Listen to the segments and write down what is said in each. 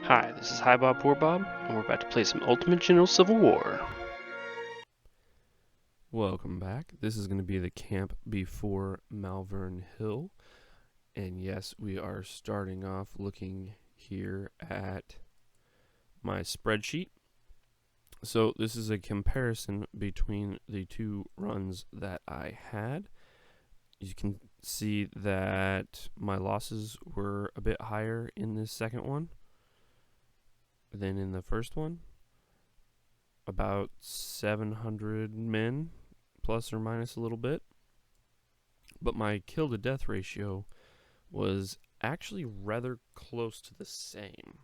Hi, this is Hi Bob Poor Bob, and we're about to play some Ultimate General Civil War. Welcome back. This is going to be the camp before Malvern Hill. And yes, we are starting off looking here at my spreadsheet. So this is a comparison between the two runs that I had. You can see that my losses were a bit higher in this second one than in the first one. About 700 men, plus or minus a little bit. But my kill to death ratio was actually rather close to the same,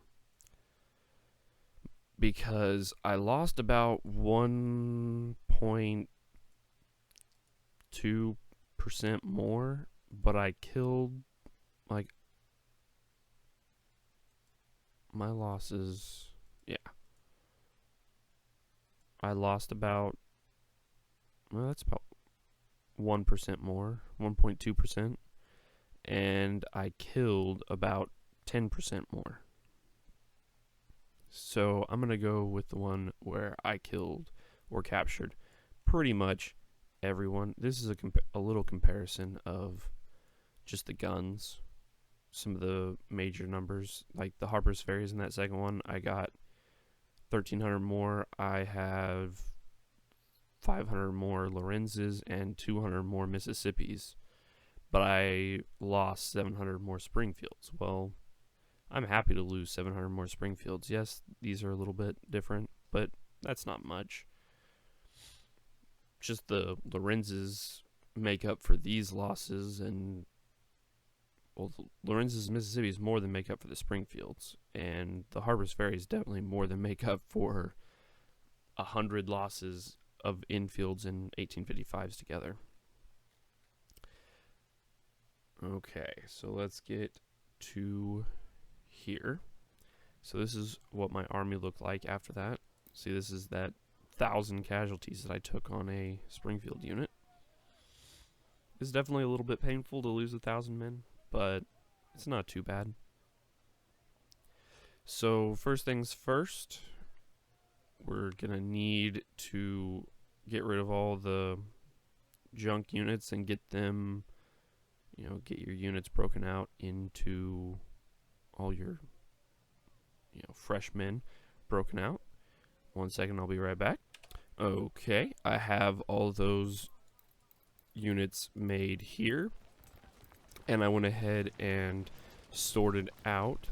because I lost about 1.2% more, but I killed, like, my losses, yeah. I lost about, well, that's about 1% more, 1.2%, and I killed about 10% more. So I'm going to go with the one where I killed or captured pretty much everyone. This is a little comparison of just the guns, some of the major numbers, like the Harper's Ferries in that second one. I got 1,300 more. I have 500 more Lorenzes and 200 more Mississippis, but I lost 700 more Springfields. Well, I'm happy to lose 700 more Springfields. Yes, these are a little bit different, but that's not much. Just the Lorenzes make up for these losses, and well, Lorenzes, Mississippi is more than make up for the Springfields, and the Harper's Ferry is definitely more than make up for 100 losses of infields and 1855s together. Okay, so let's get to here. So this is what my army looked like after that. See, this is that 1,000 casualties that I took on a Springfield unit. It's definitely a little bit painful to lose 1,000 men, but it's not too bad. So first things first, we're gonna need to get rid of all the junk units and get them, get your units broken out into all your, fresh men broken out. 1 second, I'll be right back. Okay, I have all those units made here, and I went ahead and sorted out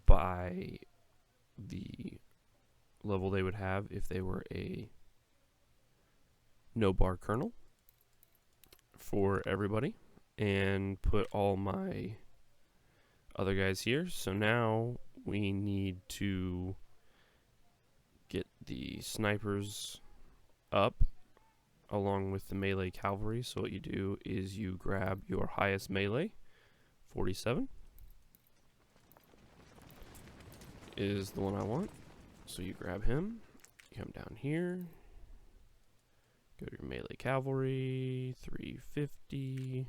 by the level they would have if they were a no bar colonel for everybody, and put all my other guys here. So now we need to get the snipers up along with the melee cavalry. So what you do is you grab your highest melee, 47 is the one I want. So you grab him, you come down here, go to your melee cavalry, 350,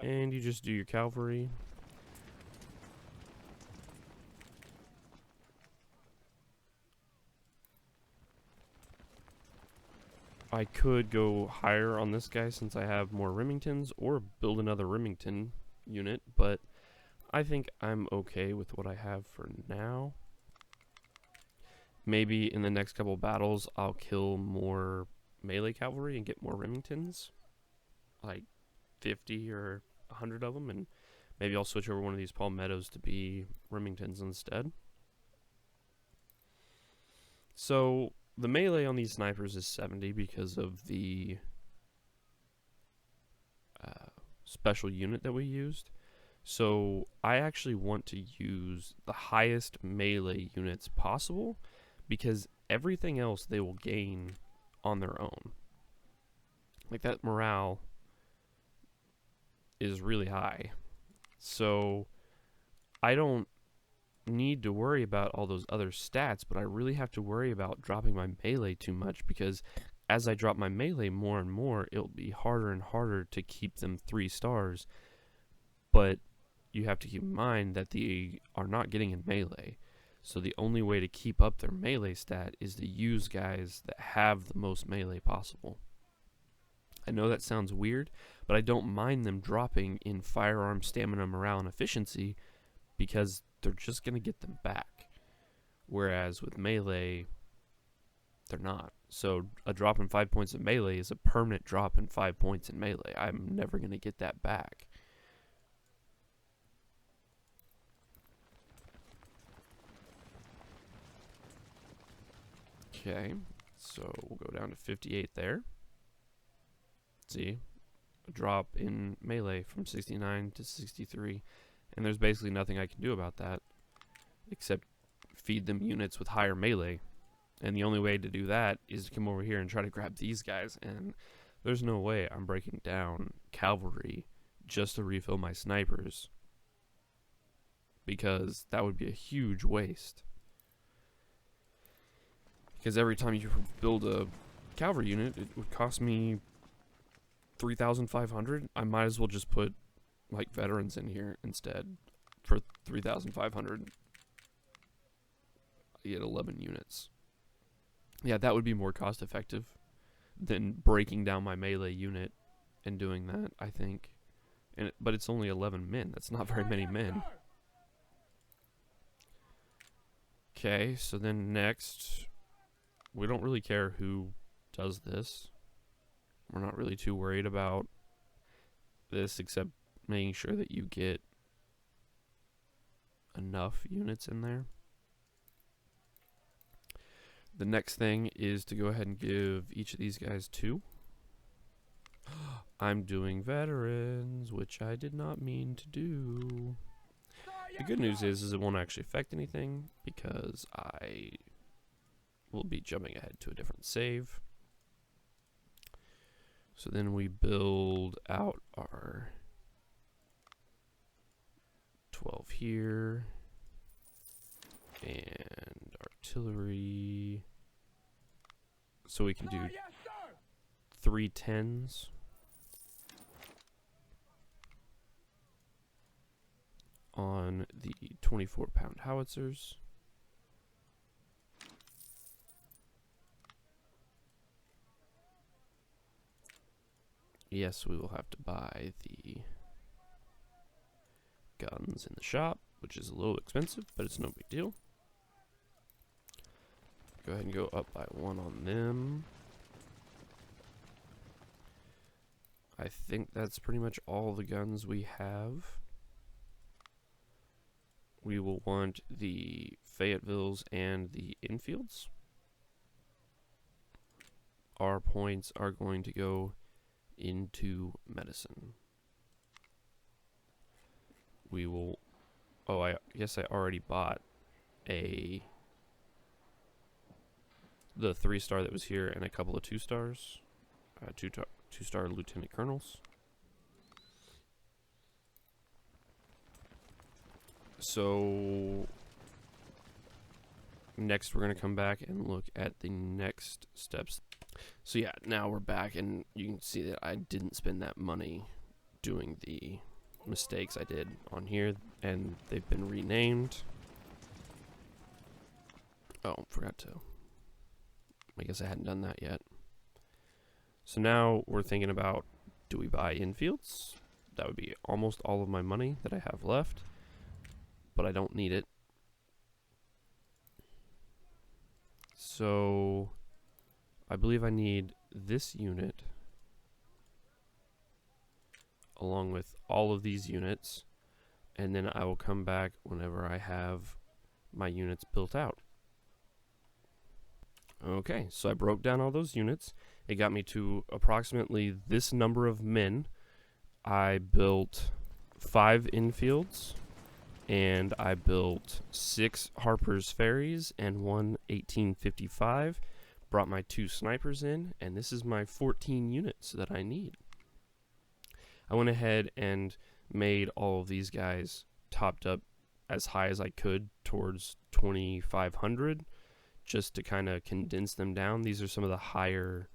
and you just do your cavalry. I could go higher on this guy since I have more Remingtons, or build another Remington unit, but I think I'm okay with what I have for now. Maybe in the next couple battles I'll kill more melee cavalry and get more Remingtons, like 50 or 100 of them, and maybe I'll switch over one of these palmettos to be Remingtons instead. So the melee on these snipers is 70 because of the special unit that we used. So I actually want to use the highest melee units possible, because everything else they will gain on their own. Like, that morale is really high. So I don't need to worry about all those other stats, but I really have to worry about dropping my melee too much, because as I drop my melee more and more, it'll be harder and harder to keep them 3 stars. But you have to keep in mind that they are not getting in melee. So the only way to keep up their melee stat is to use guys that have the most melee possible. I know that sounds weird, but I don't mind them dropping in firearm, stamina, morale, and efficiency because they're just going to get them back. Whereas with melee, they're not. So a drop in 5 points in melee is a permanent drop in 5 points in melee. I'm never going to get that back. Okay, so we'll go down to 58 there. See, a drop in melee from 69 to 63, and there's basically nothing I can do about that except feed them units with higher melee. And the only way to do that is to come over here and try to grab these guys, and there's no way I'm breaking down cavalry just to refill my snipers, because that would be a huge waste. Because every time you build a cavalry unit, it would cost me 3,500. I might as well just put like veterans in here instead for 3,500. I get 11 units. Yeah, that would be more cost effective than breaking down my melee unit and doing that, I think. But it's only 11 men. That's not very many men. Okay, so then next, we don't really care who does this. We're not really too worried about this, except making sure that you get enough units in there. The next thing is to go ahead and give each of these guys 2. I'm doing veterans, which I did not mean to do. The good news is it won't actually affect anything, because I will be jumping ahead to a different save. So then we build out our 12 here, and artillery, so we can do 3 10s. On the 24-pound howitzers. Yes, we will have to buy the guns in the shop, which is a little expensive, but it's no big deal. Go ahead and go up by 1 on them. I think that's pretty much all the guns we have. We will want the Fayettevilles and the Infields. Our points are going to go into medicine. We will... Oh, I guess I already bought the 3-star that was here and a couple of 2-stars. 2-star lieutenant colonels. So next we're going to come back and look at the next steps. So yeah, now we're back, and you can see that I didn't spend that money doing the mistakes I did on here, and they've been renamed. Oh, forgot to. I guess I hadn't done that yet. So now we're thinking about, do we buy infields? That would be almost all of my money that I have left, but I don't need it. So I believe I need this unit along with all of these units, and then I will come back whenever I have my units built out. Okay, so I broke down all those units. It got me to approximately this number of men. I built 5 infields, and I built 6 Harper's Ferries and 1 1855. Brought my 2 snipers in, and this is my 14 units that I need. I went ahead and made all of these guys topped up as high as I could towards 2,500, just to kind of condense them down. These are some of the higher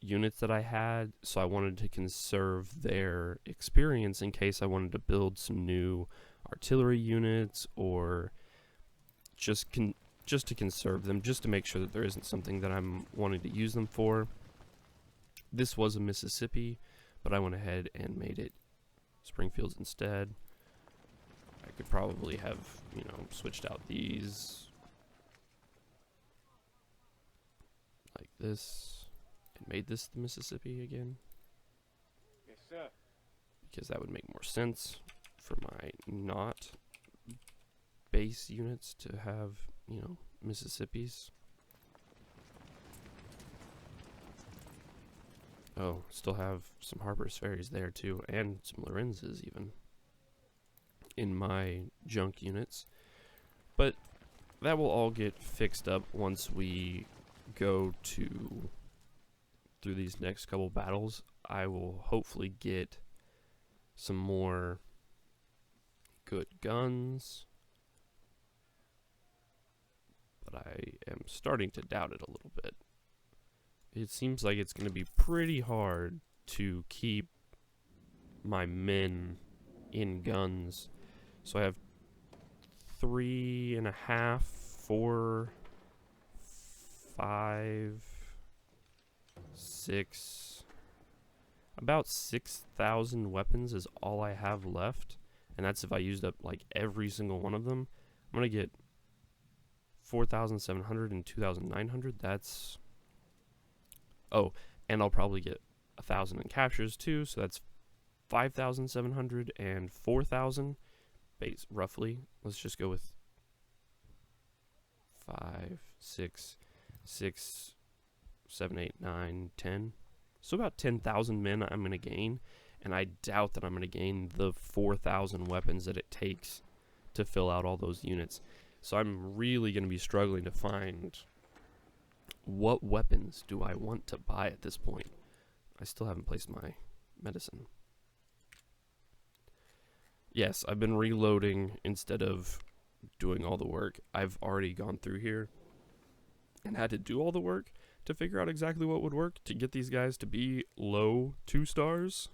units that I had, so I wanted to conserve their experience in case I wanted to build some new artillery units, or just to conserve them, just to make sure that there isn't something that I'm wanting to use them for. This was a Mississippi, but I went ahead and made it Springfields instead. I could probably have, switched out these like this and made this the Mississippi again. Yes, sir. Because that would make more sense for my not base units to have, Mississippis. Oh, still have some Harper's Ferries there too, and some Lorenzes even in my junk units. But that will all get fixed up once we go through these next couple battles. I will hopefully get some more good guns, but I am starting to doubt it a little bit. It seems like it's going to be pretty hard to keep my men in guns. So I have 3.5, 4, 5, 6, about 6,000 weapons is all I have left, and that's if I used up like every single one of them. I'm gonna get 4,700 and 2,900. That's and I'll probably get 1,000 in captures too, so that's 5,700 and 4,000 base roughly. Let's just go with 5, 6, 7, 8, 9, 10. So about 10,000 men I'm going to gain, and I doubt that I'm going to gain the 4,000 weapons that it takes to fill out all those units. So I'm really going to be struggling to find what weapons do I want to buy at this point. I still haven't placed my medicine. Yes, I've been reloading instead of doing all the work. I've already gone through here and had to do all the work to figure out exactly what would work to get these guys to be low 2 stars.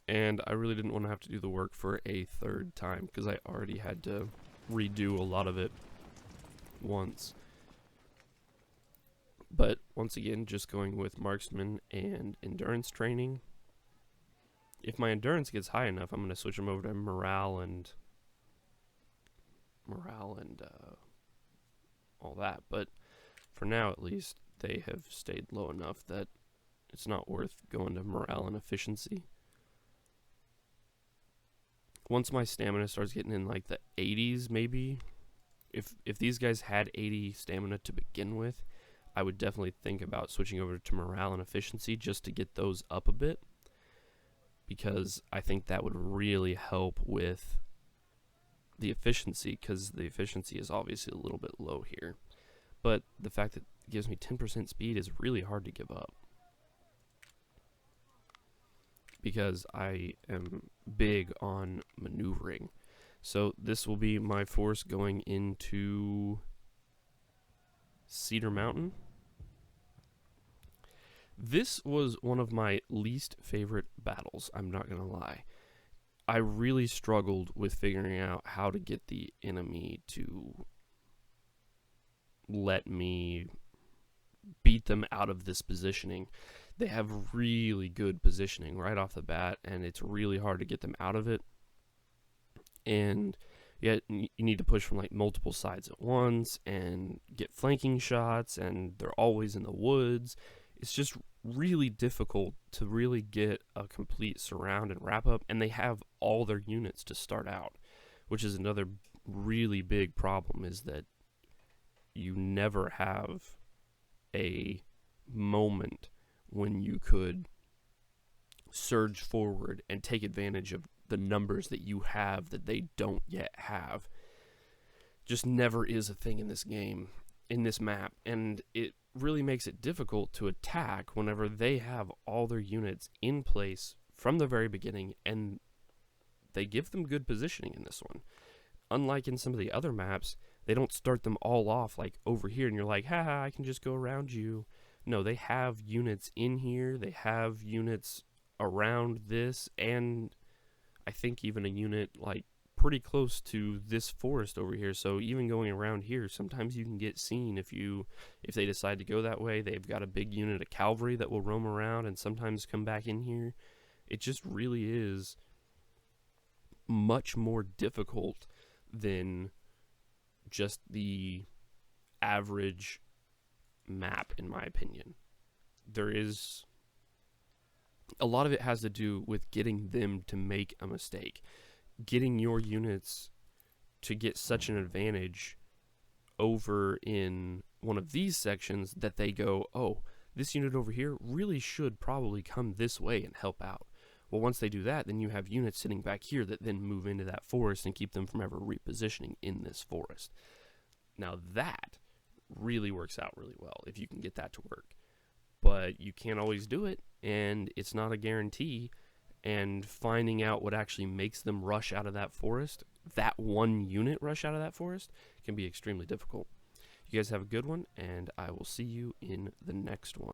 And I really didn't want to have to do the work for a third time because I already had to redo a lot of it once. But once again, just going with marksman and endurance training. If my endurance gets high enough, I'm going to switch them over to morale and all that. But for now, at least, they have stayed low enough that it's not worth going to morale and efficiency. Once my stamina starts getting in like the 80s, maybe, if these guys had 80 stamina to begin with, I would definitely think about switching over to morale and efficiency just to get those up a bit, because I think that would really help with the efficiency, because the efficiency is obviously a little bit low here. But the fact that it gives me 10% speed is really hard to give up, because I am big on maneuvering. So this will be my force going into Cedar Mountain. This was one of my least favorite battles, I'm not going to lie. I really struggled with figuring out how to get the enemy to let me beat them out of this positioning. They have really good positioning right off the bat, and it's really hard to get them out of it. And yet you need to push from like multiple sides at once and get flanking shots, and they're always in the woods. It's just really difficult to really get a complete surround and wrap up, and they have all their units to start out, which is another really big problem, is that you never have a moment when you could surge forward and take advantage of the numbers that you have that they don't yet have. Just never is a thing in this game, in this map, and it really makes it difficult to attack whenever they have all their units in place from the very beginning, and they give them good positioning in this one. Unlike in some of the other maps, they don't start them all off like over here and you're like, haha, I can just go around you. No, they have units in here. They have units around this, and I think even a unit like pretty close to this forest over here. So even going around here, sometimes you can get seen if they decide to go that way. They've got a big unit of cavalry that will roam around and sometimes come back in here. It just really is much more difficult than just the average map, in my opinion. There is a lot of it has to do with getting them to make a mistake, getting your units to get such an advantage over in one of these sections that they go, oh, this unit over here really should probably come this way and help out. Well, once they do that, then you have units sitting back here that then move into that forest and keep them from ever repositioning in this forest. Now that really works out really well if you can get that to work. But you can't always do it, and it's not a guarantee. And finding out what actually makes them rush out of that forest, that one unit rush out of that forest, can be extremely difficult. You guys have a good one, and I will see you in the next one.